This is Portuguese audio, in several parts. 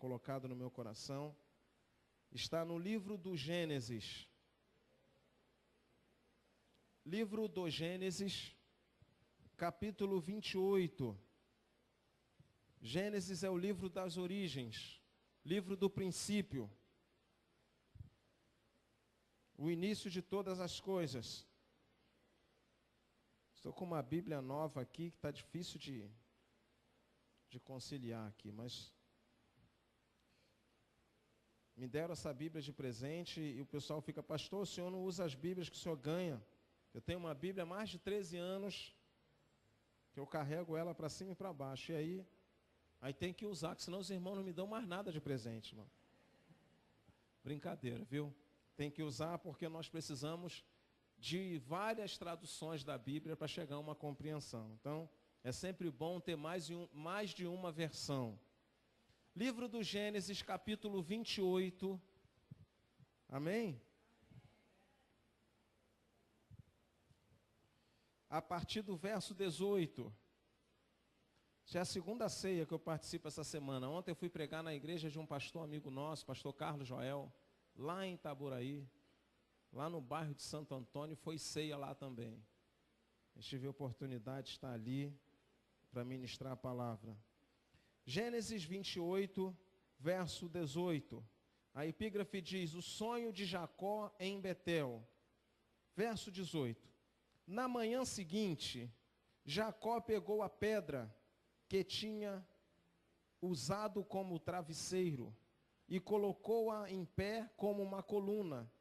colocado no meu coração. Está no livro do Gênesis. Livro do Gênesis, capítulo 28. Gênesis é o livro das origens, livro do princípio, o início de todas as coisas. Estou com uma Bíblia nova aqui, que está difícil de conciliar aqui, mas me deram essa Bíblia de presente e o pessoal fica, pastor, o senhor não usa as Bíblias que o senhor ganha. Eu tenho uma Bíblia há mais de 13 anos, que eu carrego ela para cima e para baixo, e aí tem que usar, que senão os irmãos não me dão mais nada de presente, irmão. Brincadeira, viu? Tem que usar porque nós precisamos de várias traduções da Bíblia para chegar a uma compreensão. Então, é sempre bom ter mais de uma versão. Livro do Gênesis, capítulo 28. Amém? A partir do verso 18. Já é a segunda ceia que eu participo essa semana. Ontem eu fui pregar na igreja de um pastor amigo nosso, pastor Carlos Joel, lá em Itaboraí, lá no bairro de Santo Antônio, foi ceia lá também. Eu tive a oportunidade de estar ali para ministrar a palavra. Gênesis 28, verso 18. A epígrafe diz, o sonho de Jacó em Betel. Verso 18. Na manhã seguinte, Jacó pegou a pedra que tinha usado como travesseiro e colocou-a em pé como uma coluna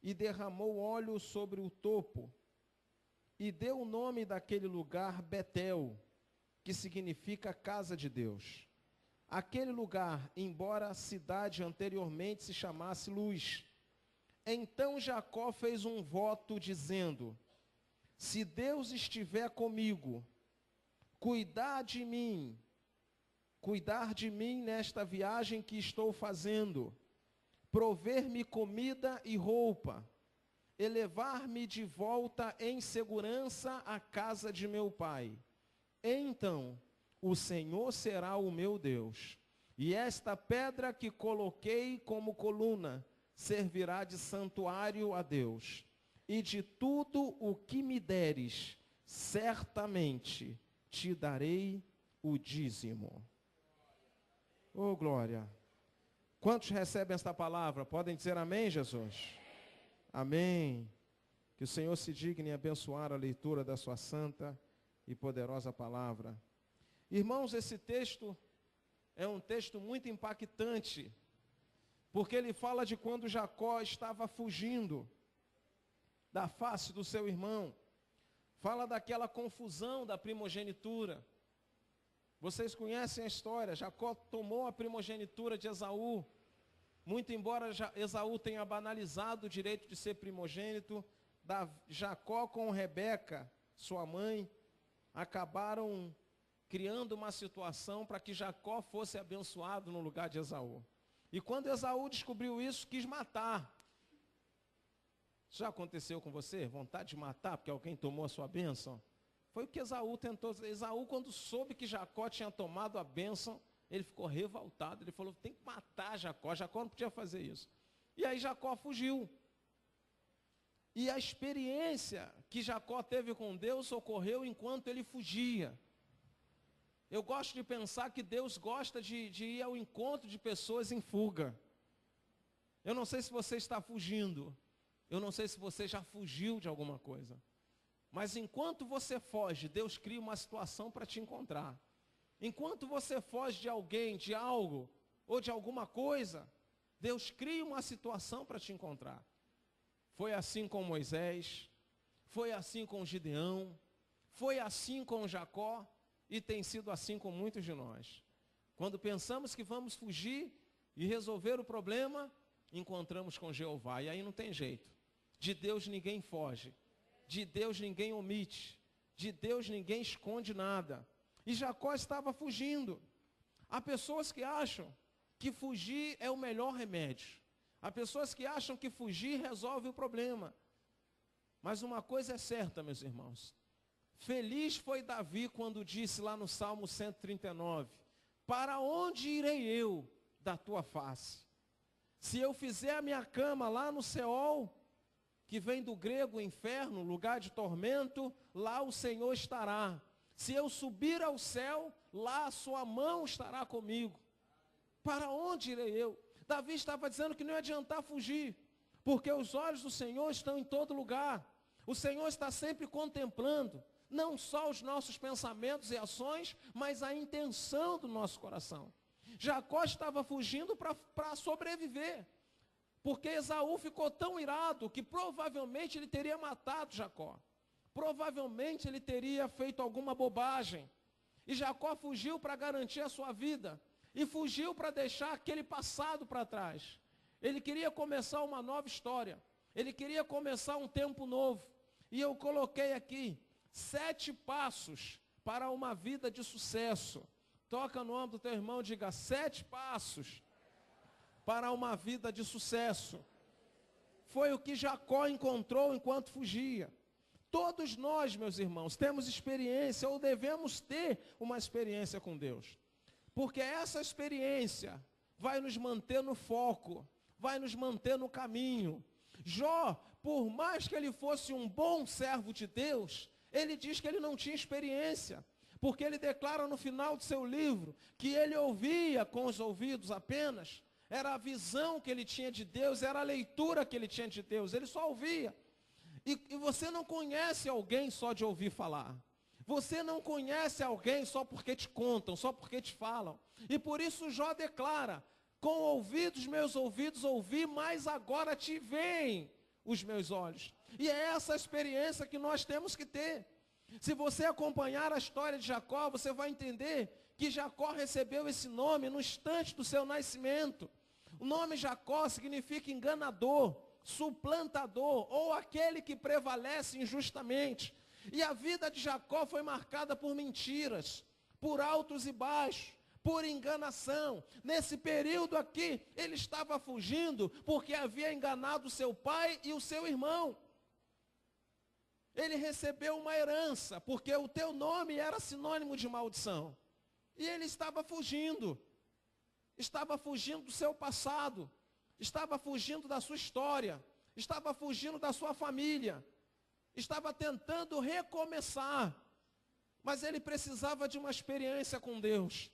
e derramou óleo sobre o topo e deu o nome daquele lugar Betel, que significa casa de Deus. Aquele lugar, embora a cidade anteriormente se chamasse Luz. Então Jacó fez um voto dizendo, se Deus estiver comigo, cuidar de mim nesta viagem que estou fazendo, prover-me comida e roupa, e levar-me de volta em segurança à casa de meu pai. Então, o Senhor será o meu Deus, e esta pedra que coloquei como coluna servirá de santuário a Deus. E de tudo o que me deres, certamente te darei o dízimo. Oh, glória! Quantos recebem esta palavra? Podem dizer amém, Jesus? Amém. Que o Senhor se digne abençoar a leitura da sua santa e poderosa palavra. Irmãos, esse texto é um texto muito impactante, porque ele fala de quando Jacó estava fugindo da face do seu irmão. Fala daquela confusão da primogenitura. Vocês conhecem a história. Jacó tomou a primogenitura de Esaú. Muito embora Esaú tenha banalizado o direito de ser primogênito, Jacó com Rebeca, sua mãe, acabaram criando uma situação para que Jacó fosse abençoado no lugar de Esaú. E quando Esaú descobriu isso, quis matar. Já aconteceu com você? Vontade de matar porque alguém tomou a sua bênção? Foi o que Esaú tentou. Esaú, quando soube que Jacó tinha tomado a bênção, ele ficou revoltado. Ele falou, tem que matar Jacó. Jacó não podia fazer isso. E aí Jacó fugiu. E a experiência que Jacó teve com Deus ocorreu enquanto ele fugia. Eu gosto de pensar que Deus gosta de ir ao encontro de pessoas em fuga. Eu não sei se você está fugindo. Eu não sei se você já fugiu de alguma coisa. Mas enquanto você foge, Deus cria uma situação para te encontrar. Enquanto você foge de alguém, de algo, ou de alguma coisa, Deus cria uma situação para te encontrar. Foi assim com Moisés, foi assim com Gideão, foi assim com Jacó, e tem sido assim com muitos de nós. Quando pensamos que vamos fugir e resolver o problema, encontramos com Jeová, e aí não tem jeito. De Deus ninguém foge, de Deus ninguém omite, de Deus ninguém esconde nada. E Jacó estava fugindo. Há pessoas que acham que fugir é o melhor remédio. Há pessoas que acham que fugir resolve o problema. Mas uma coisa é certa, meus irmãos. Feliz foi Davi quando disse lá no Salmo 139, para onde irei eu da tua face. Se eu fizer a minha cama lá no Seol, que vem do grego inferno, lugar de tormento, lá o Senhor estará. Se eu subir ao céu, lá a sua mão estará comigo. Para onde irei eu? Davi estava dizendo que não ia adiantar fugir, porque os olhos do Senhor estão em todo lugar. O Senhor está sempre contemplando, não só os nossos pensamentos e ações, mas a intenção do nosso coração. Jacó estava fugindo para sobreviver, porque Esaú ficou tão irado que provavelmente ele teria matado Jacó. Provavelmente ele teria feito alguma bobagem. E Jacó fugiu para garantir a sua vida. E fugiu para deixar aquele passado para trás. Ele queria começar uma nova história. Ele queria começar um tempo novo. E eu coloquei aqui 7 passos para uma vida de sucesso. Toca no ombro do teu irmão e diga: 7 passos para uma vida de sucesso. Foi o que Jacó encontrou enquanto fugia. Todos nós, meus irmãos, temos experiência ou devemos ter uma experiência com Deus. Porque essa experiência vai nos manter no foco, vai nos manter no caminho. Jó, por mais que ele fosse um bom servo de Deus, ele diz que ele não tinha experiência. Porque ele declara no final do seu livro que ele ouvia com os ouvidos apenas. Era a visão que ele tinha de Deus, era a leitura que ele tinha de Deus, ele só ouvia. E você não conhece alguém só de ouvir falar. Você não conhece alguém só porque te contam, só porque te falam. E por isso Jó declara: com ouvidos meus ouvidos ouvi, mas agora te veem os meus olhos. E é essa experiência que nós temos que ter. Se você acompanhar a história de Jacó, você vai entender que Jacó recebeu esse nome no instante do seu nascimento. O nome Jacó significa enganador, suplantador, ou aquele que prevalece injustamente. E a vida de Jacó foi marcada por mentiras, por altos e baixos, por enganação. Nesse período aqui, ele estava fugindo porque havia enganado seu pai e o seu irmão. Ele recebeu uma herança, porque o teu nome era sinônimo de maldição. E ele estava fugindo do seu passado, estava fugindo da sua história, estava fugindo da sua família, estava tentando recomeçar, mas ele precisava de uma experiência com Deus,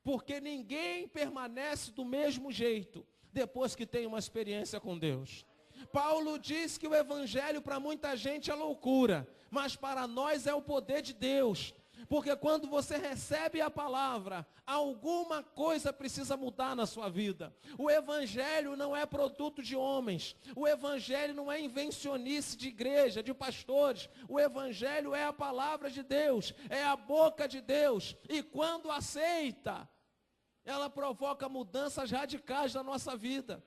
porque ninguém permanece do mesmo jeito depois que tem uma experiência com Deus. Paulo diz que o evangelho para muita gente é loucura, mas para nós é o poder de Deus. Porque quando você recebe a palavra, alguma coisa precisa mudar na sua vida. O evangelho não é produto de homens. O evangelho não é invencionice de igreja, de pastores. O evangelho é a palavra de Deus, é a boca de Deus. E quando aceita, ela provoca mudanças radicais na nossa vida.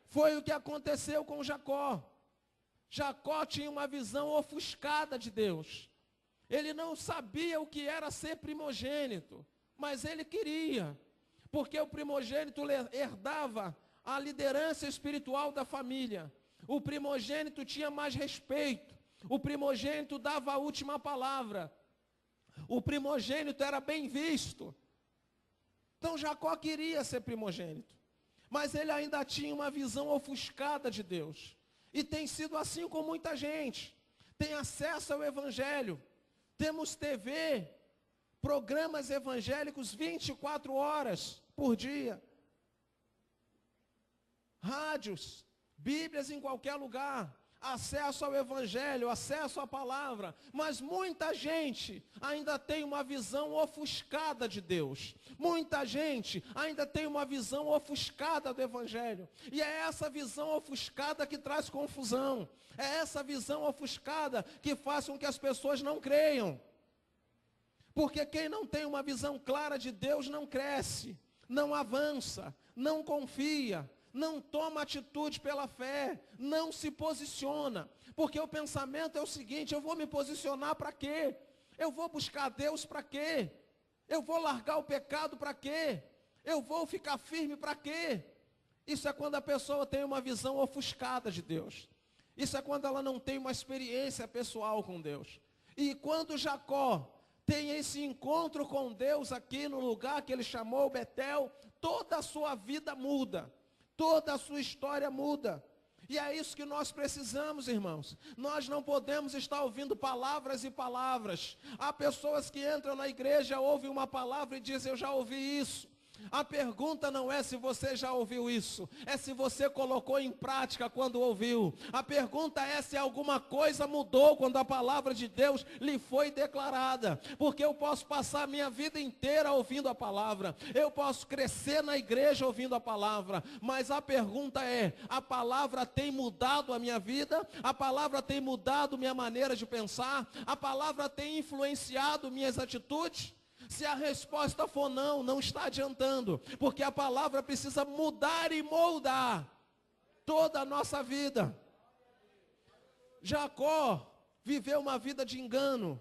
Foi o que aconteceu com Jacó. Jacó tinha uma visão ofuscada de Deus. Ele não sabia o que era ser primogênito, mas ele queria, porque o primogênito herdava a liderança espiritual da família. O primogênito tinha mais respeito, o primogênito dava a última palavra, o primogênito era bem visto. Então Jacó queria ser primogênito, mas ele ainda tinha uma visão ofuscada de Deus. E tem sido assim com muita gente. Tem acesso ao evangelho. Temos TV, programas evangélicos 24 horas por dia. Rádios, Bíblias em qualquer lugar. Acesso ao evangelho, acesso à palavra. Mas muita gente ainda tem uma visão ofuscada de Deus. Muita gente ainda tem uma visão ofuscada do evangelho. E é essa visão ofuscada que traz confusão. É essa visão ofuscada que faz com que as pessoas não creiam. Porque quem não tem uma visão clara de Deus não cresce, não avança, não confia, não toma atitude pela fé, não se posiciona. Porque o pensamento é o seguinte: eu vou me posicionar para quê? Eu vou buscar Deus para quê? Eu vou largar o pecado para quê? Eu vou ficar firme para quê? Isso é quando a pessoa tem uma visão ofuscada de Deus. Isso é quando ela não tem uma experiência pessoal com Deus. E quando Jacó tem esse encontro com Deus aqui no lugar que ele chamou Betel, toda a sua vida muda, toda a sua história muda. E é isso que nós precisamos, irmãos. Nós não podemos estar ouvindo palavras e palavras. Há pessoas que entram na igreja, ouvem uma palavra e dizem, eu já ouvi isso. A pergunta não é se você já ouviu isso, é se você colocou em prática quando ouviu. A pergunta é se alguma coisa mudou quando a palavra de Deus lhe foi declarada. Porque eu posso passar a minha vida inteira ouvindo a palavra, eu posso crescer na igreja ouvindo a palavra, mas a pergunta é, a palavra tem mudado a minha vida? A palavra tem mudado minha maneira de pensar? A palavra tem influenciado minhas atitudes? Se a resposta for não, não está adiantando, porque a palavra precisa mudar e moldar toda a nossa vida. Jacó viveu uma vida de engano,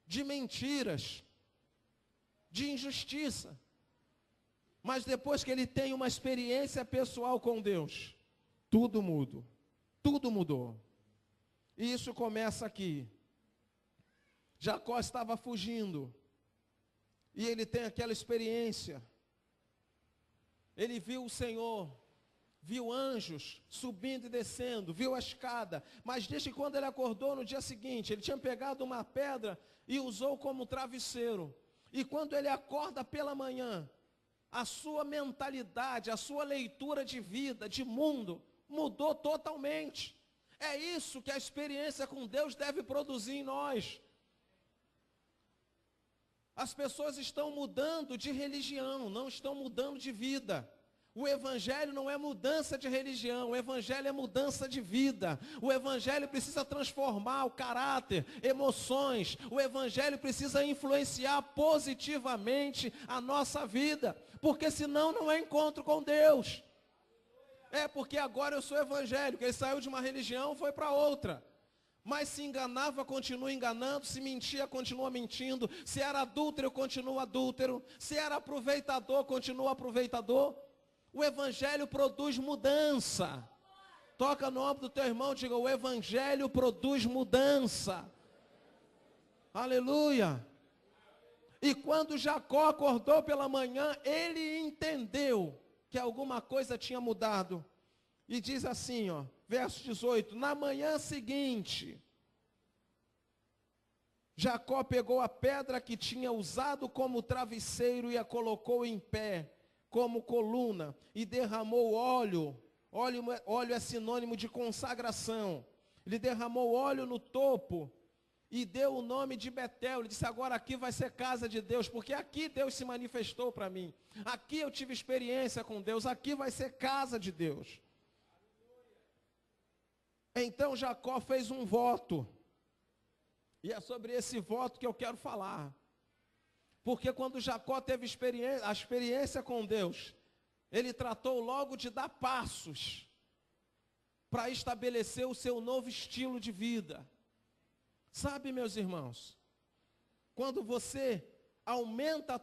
de mentiras, de injustiça. Mas depois que ele tem uma experiência pessoal com Deus, tudo muda, tudo mudou. E isso começa aqui. Jacó estava fugindo. E ele tem aquela experiência. Ele viu o Senhor, viu anjos subindo e descendo, viu a escada. Mas desde quando ele acordou no dia seguinte, ele tinha pegado uma pedra e usou como travesseiro. E quando ele acorda pela manhã, a sua mentalidade, a sua leitura de vida, de mundo, mudou totalmente. É isso que a experiência com Deus deve produzir em nós. As pessoas estão mudando de religião, não estão mudando de vida. O evangelho não é mudança de religião, o evangelho é mudança de vida. O evangelho precisa transformar o caráter, emoções. O evangelho precisa influenciar positivamente a nossa vida, porque senão não é encontro com Deus. É porque agora eu sou evangélico, ele saiu de uma religião, foi para outra. Mas se enganava, continua enganando, se mentia, continua mentindo, se era adúltero, continua adúltero, se era aproveitador, continua aproveitador. O evangelho produz mudança. Toca no ombro do teu irmão e diga, o evangelho produz mudança. Aleluia. E quando Jacó acordou pela manhã, ele entendeu que alguma coisa tinha mudado. E diz assim, ó, verso 18, na manhã seguinte, Jacó pegou a pedra que tinha usado como travesseiro e a colocou em pé, como coluna, e derramou óleo. Óleo é sinônimo de consagração. Ele derramou óleo no topo e deu o nome de Betel. Ele disse, agora aqui vai ser casa de Deus, porque aqui Deus se manifestou para mim. Aqui eu tive experiência com Deus, aqui vai ser casa de Deus. Então Jacó fez um voto, e é sobre esse voto que eu quero falar, porque quando Jacó teve a experiência com Deus, ele tratou logo de dar passos, para estabelecer o seu novo estilo de vida. Sabe, meus irmãos, quando você aumenta a tua